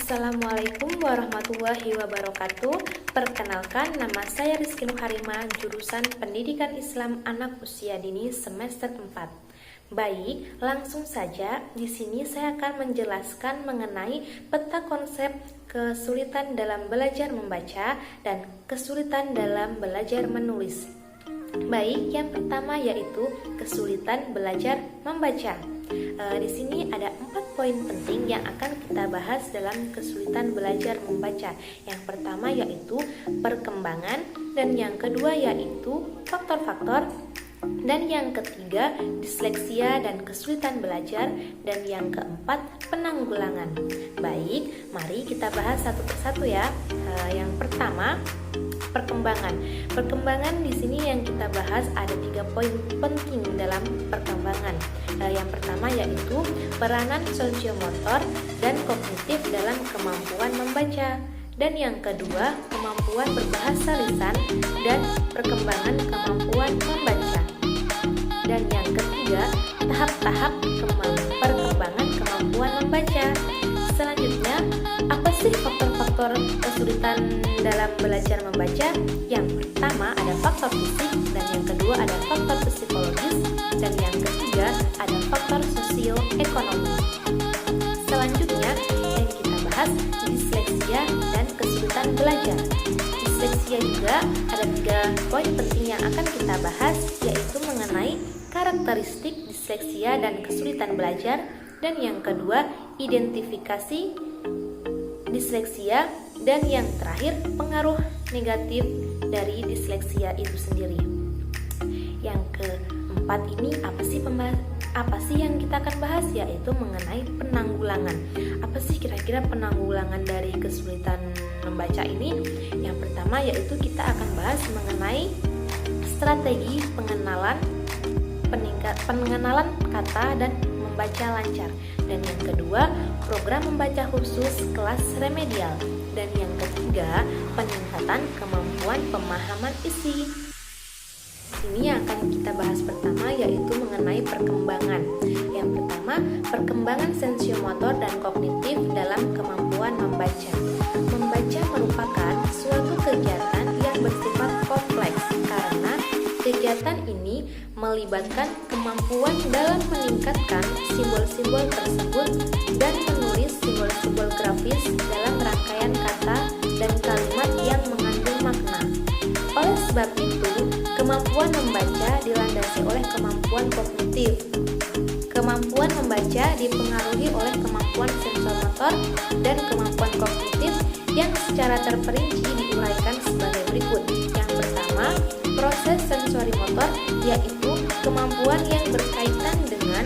Assalamualaikum warahmatullahi wabarakatuh. Perkenalkan, nama saya Rizky Nuharima, jurusan Pendidikan Islam Anak Usia Dini semester 4. Baik, langsung saja di sini saya akan menjelaskan mengenai peta konsep kesulitan dalam belajar membaca dan kesulitan dalam belajar menulis. Baik, yang pertama yaitu kesulitan belajar membaca. Di sini ada 4 poin penting yang akan kita bahas dalam kesulitan belajar membaca. Yang pertama yaitu perkembangan, dan yang kedua yaitu faktor-faktor, dan yang ketiga disleksia dan kesulitan belajar, dan yang keempat penanggulangan. Baik, mari kita bahas satu persatu ya. Yang pertama, perkembangan. Perkembangan di sini yang kita bahas ada 3 poin penting dalam perkembangan. Yang pertama yaitu peranan sosiomotor dan kognitif dalam kemampuan membaca. Dan yang kedua, kemampuan berbahasa lisan dan perkembangan kemampuan membaca. Dan yang ketiga, tahap-tahap perkembangan kemampuan membaca. Selanjutnya, apa sih faktor-faktor kesulitan dalam belajar membaca? Yang pertama ada faktor fisik, dan yang kedua ada faktor psikologis, dan yang ketiga ada faktor sosioekonomi. Selanjutnya yang kita bahas disleksia dan kesulitan belajar. Disleksia juga ada 3 poin penting yang akan kita bahas, yaitu mengenai karakteristik disleksia dan kesulitan belajar, dan yang kedua identifikasi disleksia, dan yang terakhir pengaruh negatif dari disleksia itu sendiri. Yang keempat ini apa sih yang kita akan bahas, yaitu mengenai penanggulangan. Apa sih kira-kira penanggulangan dari kesulitan membaca ini? Yang pertama yaitu kita akan bahas mengenai strategi pengenalan kata dan membaca lancar, dan yang kedua program membaca khusus kelas remedial, dan yang ketiga peningkatan kemampuan pemahaman isi. Ini yang akan kita bahas pertama yaitu mengenai perkembangan. Yang pertama, perkembangan sensiomotor dan kognitif dalam kemampuan membaca. Membaca merupakan suatu kegiatan yang bersifat kompleks karena kegiatan ini melibatkan kemampuan dalam meningkatkan simbol-simbol tersebut dan menulis simbol-simbol grafis dalam rangkaian kata dan kalimat yang mengandung makna. Oleh sebab itu, kemampuan membaca dilandasi oleh kemampuan kognitif. Kemampuan membaca dipengaruhi oleh kemampuan sensorimotor dan kemampuan kognitif yang secara terperinci diuraikan sebagai berikut. Yang pertama, proses sensorimotor, yaitu kemampuan yang berkaitan dengan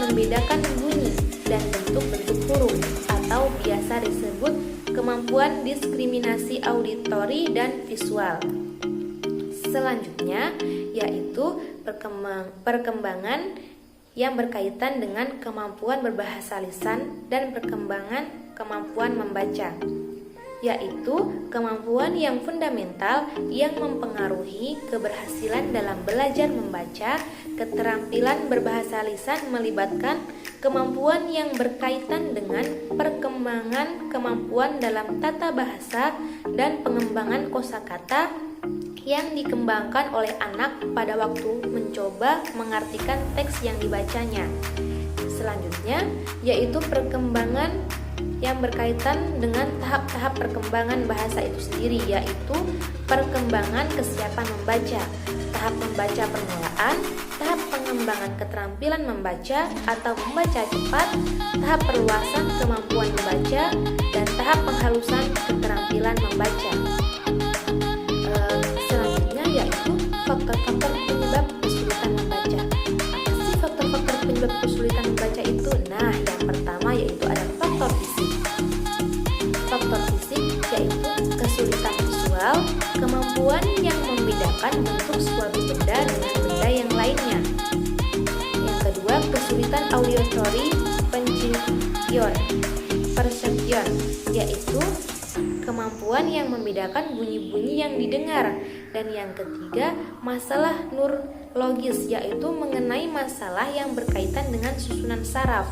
membedakan bunyi dan bentuk-bentuk huruf, atau biasa disebut kemampuan diskriminasi auditori dan visual. Selanjutnya yaitu perkembangan yang berkaitan dengan kemampuan berbahasa lisan dan perkembangan kemampuan membaca, yaitu kemampuan yang fundamental yang mempengaruhi keberhasilan dalam belajar membaca. Keterampilan berbahasa lisan melibatkan kemampuan yang berkaitan dengan perkembangan kemampuan dalam tata bahasa dan pengembangan kosakata yang dikembangkan oleh anak pada waktu mencoba mengartikan teks yang dibacanya. Selanjutnya yaitu perkembangan yang berkaitan dengan tahap-tahap perkembangan bahasa itu sendiri, yaitu perkembangan kesiapan membaca, tahap membaca permulaan, tahap pengembangan keterampilan membaca atau membaca cepat, tahap perluasan kemampuan membaca, dan tahap penghalusan keterampilan membaca. Selanjutnya yaitu faktor-faktor penyebab kesulitan membaca. Apa sih faktor-faktor penyebab kesulitan membaca itu? Nah, yang pertama yaitu ada faktor fisik. Faktor fisik yaitu kesulitan visual, kemampuan yang membedakan bentuk suatu benda dengan benda yang lainnya. Yang kedua, kesulitan auditory perception, yaitu kemampuan yang membedakan bunyi-bunyi yang didengar. Dan yang ketiga, masalah neurologis, yaitu mengenai masalah yang berkaitan dengan susunan saraf.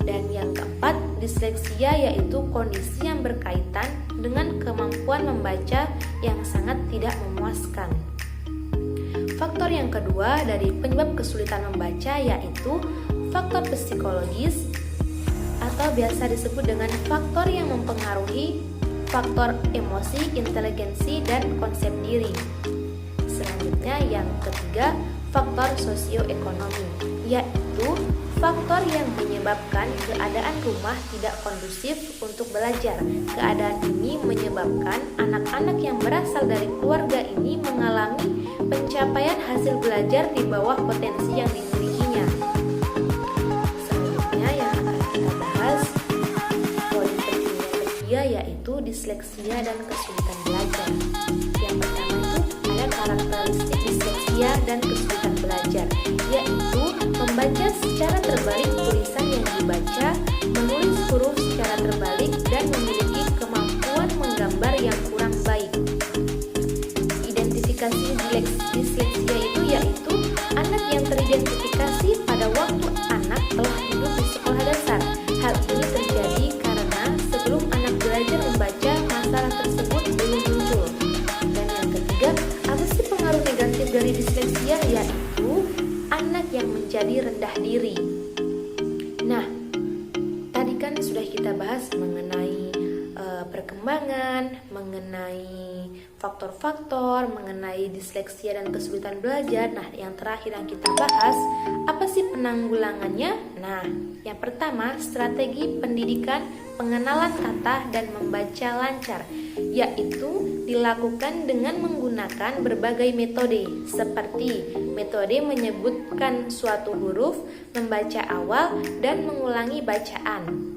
Dan yang keempat, disleksia yaitu kondisi yang berkaitan dengan kemampuan membaca yang sangat tidak memuaskan. Faktor yang kedua dari penyebab kesulitan membaca yaitu faktor psikologis atau biasa disebut dengan faktor yang mempengaruhi faktor emosi, inteligensi, dan konsep diri. Selanjutnya yang ketiga, faktor sosioekonomi, yaitu faktor yang menyebabkan keadaan rumah tidak kondusif untuk belajar. Keadaan ini menyebabkan anak-anak yang berasal dari keluarga ini mengalami pencapaian hasil belajar di bawah potensi yang dimilikinya. Selanjutnya yang akan kita bahas, poin penting yang ketiga yaitu disleksia dan kesulitan belajar. Yang pertama itu ada karakteristik disleksia dan kesulitan belajar, yaitu membaca secara terbalik tulisan yang dibaca, menulis huruf secara terbalik, dan memiliki kemampuan menggambar yang kurang baik. Identifikasi disleksia itu yaitu anak yang teridentifikasi pada waktu anak telah duduk di sekolah dasar. Hal ini terjadi karena sebelum anak belajar membaca, masalah tersebut belum muncul. Dan yang ketiga, apa sih pengaruh negatif dari disleksia? Yaitu anak yang menjadi rendah diri. Nah, tadi kan sudah kita bahas mengenai perkembangan, mengenai faktor-faktor, mengenai disleksia dan kesulitan belajar. Nah, yang terakhir yang kita bahas, apa sih penanggulangannya? Nah, yang pertama, strategi pendidikan, pengenalan kata, dan membaca lancar, yaitu dilakukan dengan menggunakan berbagai metode, seperti metode menyebutkan suatu huruf, membaca awal, dan mengulangi bacaan.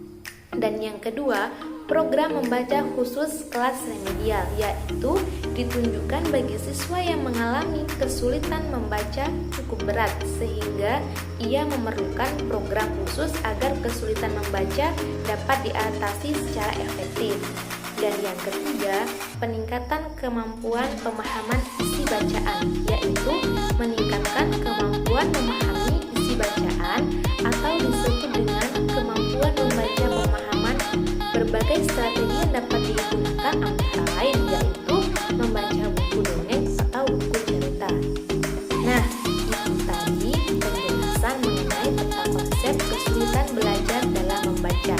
Dan yang kedua, program membaca khusus kelas remedial, yaitu ditunjukkan bagi siswa yang mengalami kesulitan membaca cukup berat sehingga ia memerlukan program khusus agar kesulitan membaca dapat diatasi secara efektif. Dan yang ketiga, peningkatan kemampuan pemahaman isi bacaan, yaitu meningkatkan kemampuan memahami isi bacaan atau disebut dengan kemampuan membaca pemahaman. Berbagai strategi yang dapat digunakan antara lain yaitu membaca buku dongeng atau buku cerita. Nah, itu tadi penjelasan mengenai tentang konsep kesulitan belajar dalam membaca.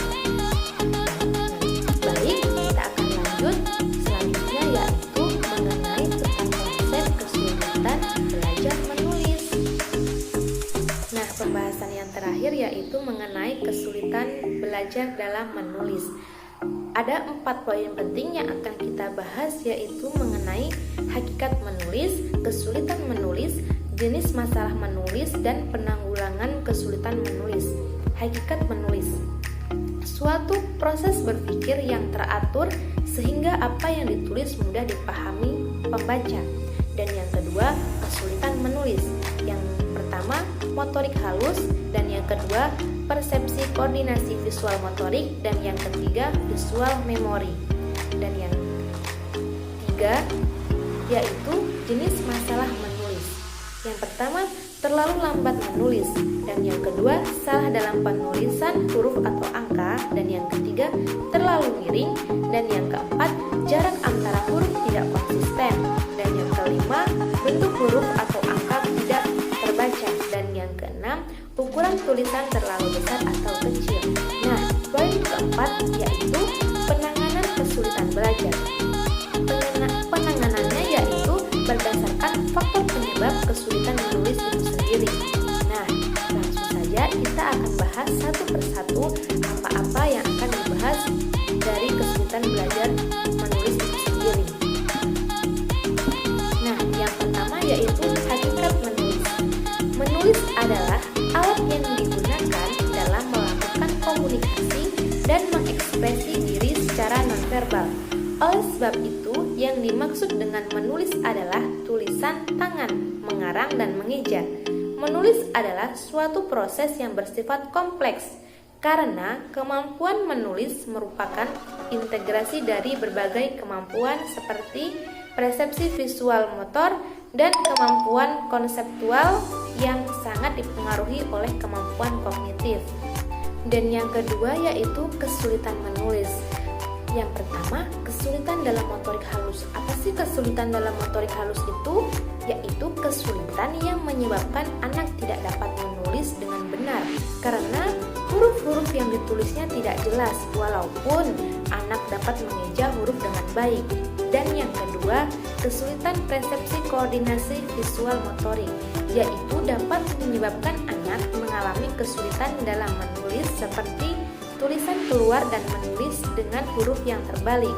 Baik, kita akan lanjut selanjutnya yaitu mengenai tentang konsep kesulitan belajar menulis. Nah, pembahasan yang terakhir yaitu mengenai kesulitan belajar dalam menulis. Ada 4 poin penting yang akan kita bahas yaitu mengenai hakikat menulis, kesulitan menulis, jenis masalah menulis, dan penanggulangan kesulitan menulis. Hakikat menulis, suatu proses berpikir yang teratur sehingga apa yang ditulis mudah dipahami pembaca. Dan yang kedua, kesulitan menulis. Yang pertama, motorik halus, dan yang kedua, persepsi koordinasi visual motorik, dan yang ketiga, visual memori. Dan yang ketiga, yaitu jenis masalah menulis. Yang pertama, terlalu lambat menulis, dan yang kedua, salah dalam penulisan huruf atau angka, dan yang ketiga, terlalu miring, dan yang keempat, jarak antara huruf tidak konsisten, dan yang kelima, bentuk huruf atau angka tidak terbaca, dan yang keenam, ukuran tulisan terlalu besar atau kecil. Nah, poin keempat yaitu penanganan kesulitan belajar. Penanganannya yaitu berdasarkan faktor penyebab kesulitan menulis itu sendiri. Nah, langsung saja kita akan bahas satu persatu apa-apa yang akan dibahas dari kesulitan belajar menulis itu sendiri. Nah, yang pertama yaitu hakikat menulis. Menulis adalah alat yang digunakan dalam melakukan komunikasi dan mengekspresi diri secara nonverbal. Oleh sebab itu, yang dimaksud dengan menulis adalah tulisan tangan, mengarang, dan mengeja. Menulis adalah suatu proses yang bersifat kompleks, karena kemampuan menulis merupakan integrasi dari berbagai kemampuan seperti persepsi visual motor dan kemampuan konseptual yang sangat dipengaruhi oleh kemampuan kognitif. Dan yang kedua yaitu kesulitan menulis. Yang pertama, kesulitan dalam motorik halus. Apa sih kesulitan dalam motorik halus itu? Yaitu kesulitan yang menyebabkan anak tidak dapat menulis dengan benar karena huruf-huruf yang ditulisnya tidak jelas walaupun anak dapat mengeja huruf dengan baik. Dan yang kedua, kesulitan persepsi koordinasi visual motorik, yaitu dapat menyebabkan anak mengalami kesulitan dalam menulis seperti tulisan keluar dan menulis dengan huruf yang terbalik.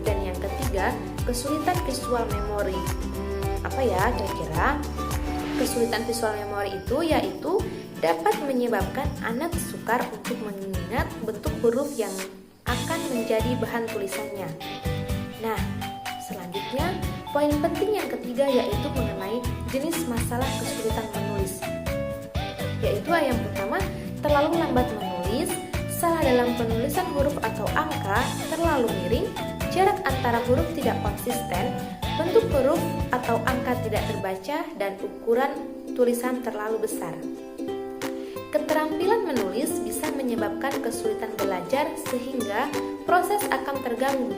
Dan yang ketiga, kesulitan visual memori. Apa ya kira-kira? Kesulitan visual memori itu yaitu dapat menyebabkan anak sukar untuk mengingat bentuk huruf yang akan menjadi bahan tulisannya. Nah, selanjutnya poin penting yang ketiga yaitu mengenai jenis masalah kesulitan menulis. Yaitu yang pertama, terlalu lambat menulis, salah dalam penulisan huruf atau angka, terlalu miring, jarak antara huruf tidak konsisten, bentuk huruf atau angka tidak terbaca, dan ukuran tulisan terlalu besar. Keterampilan menulis bisa menyebabkan kesulitan belajar sehingga proses akan terganggu.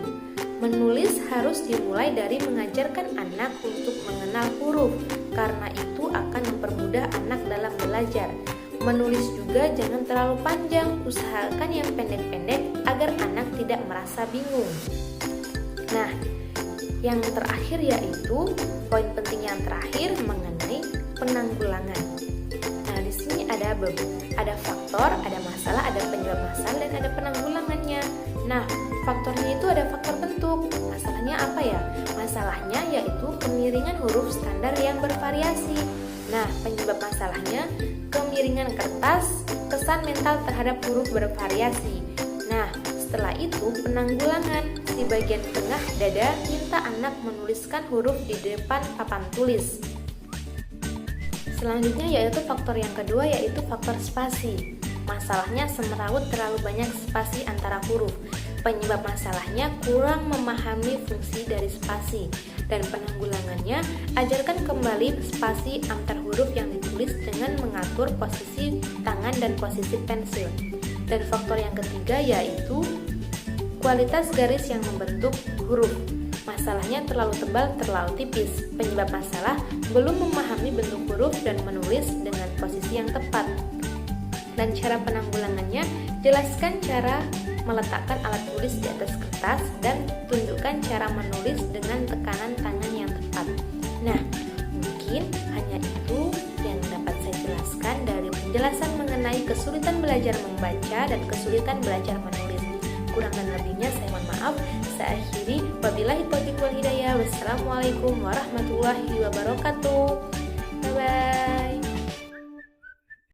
Menulis harus dimulai dari mengajarkan anak untuk mengenal huruf, karena itu akan mempermudah anak dalam belajar. Menulis juga jangan terlalu panjang, usahakan yang pendek-pendek agar anak tidak merasa bingung. Nah, yang terakhir yaitu poin penting yang terakhir mengenai penanggulangan. Nah, di sini ada faktor, ada masalah, ada penyebab masalah, dan ada penanggulangannya. Nah, faktornya itu ada faktor bentuk. Masalahnya apa ya? Masalahnya yaitu kemiringan huruf standar yang bervariasi. Nah, penyebab masalahnya kemiringan kertas, kesan mental terhadap huruf bervariasi. Nah, setelah itu penanggulangan. Di bagian tengah dada, minta anak menuliskan huruf di depan papan tulis. Selanjutnya yaitu faktor yang kedua yaitu faktor spasi. Masalahnya semeraut terlalu banyak spasi antara huruf. Penyebab masalahnya kurang memahami fungsi dari spasi. Dan penanggulangannya, ajarkan kembali spasi antar huruf yang ditulis dengan mengatur posisi tangan dan posisi pensil. Dan faktor yang ketiga yaitu kualitas garis yang membentuk huruf. Masalahnya terlalu tebal, terlalu tipis. Penyebab masalah belum memahami bentuk huruf dan menulis dengan posisi yang tepat. Dan cara penanggulangannya, jelaskan cara meletakkan alat tulis di atas kertas dan tunjukkan cara menulis dengan tekanan tangan yang tepat. Nah, mungkin hanya itu yang dapat saya jelaskan dari penjelasan mengenai kesulitan belajar membaca dan kesulitan belajar menulis. Kurang dan lebihnya saya mohon maaf. Saya akhiri, wabillahi taufiq wal hidayah. Wassalamualaikum warahmatullahi wabarakatuh. Bye bye.